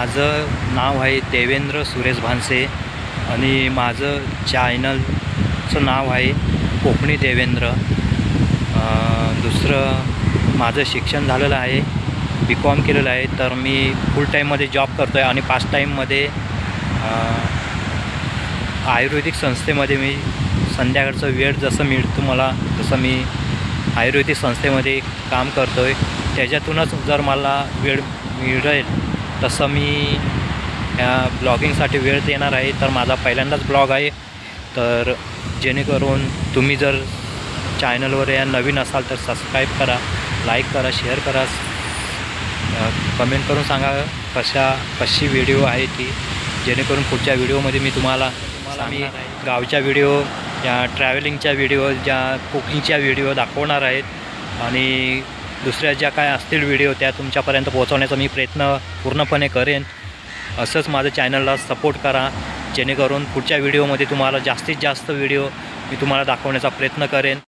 माझं नाव आहे देवेंद्र सुरेश भानसे आणि माझं चॅनलचं नाव आहे कोकणी देवेंद्र। दुसरं माझं शिक्षण झालेलं आहे, BCom केलेलं आहे। तर मी फुल टाईममध्ये जॉब करतो आहे आणि पार्ट टाईममध्ये आयुर्वेदिक संस्थेमध्ये मी संध्याकाळचा वेळ जसं मिळतो मला तसं मी आयुर्वेदिक संस्थेमध्ये काम करतो आहे। त्याच्यातूनच जर मला वेळ मिळेल तसं मी ह्या ब्लॉगिंगसाठी वेळ देणार आहे। तर माझा पहिल्यांदाच ब्लॉग आहे, तर जेणेकरून तुम्ही जर चॅनलवर या नवीन असाल तर सबस्क्राईब करा, लाईक करा, शेअर करा, कमेंट करून सांगा कशी व्हिडिओ आहे ती, जेणेकरून पुढच्या व्हिडिओमध्ये मी तुम्हाला मी गावच्या व्हिडिओ, या ट्रॅव्हलिंगच्या व्हिडिओ, ज्या कुकिंगच्या व्हिडिओ दाखवणार आहेत आणि दुसऱ्या ज्या काय असतील व्हिडिओ त्या तुमच्यापर्यंत पोहोचवण्याचा मी प्रयत्न पूर्णपणे करेन। असंच माझं चॅनलला सपोर्ट करा, जेणेकरून पुढच्या व्हिडिओमध्ये तुम्हाला जास्तीत जास्त व्हिडिओ मी तुम्हाला दाखवण्याचा प्रयत्न करेन।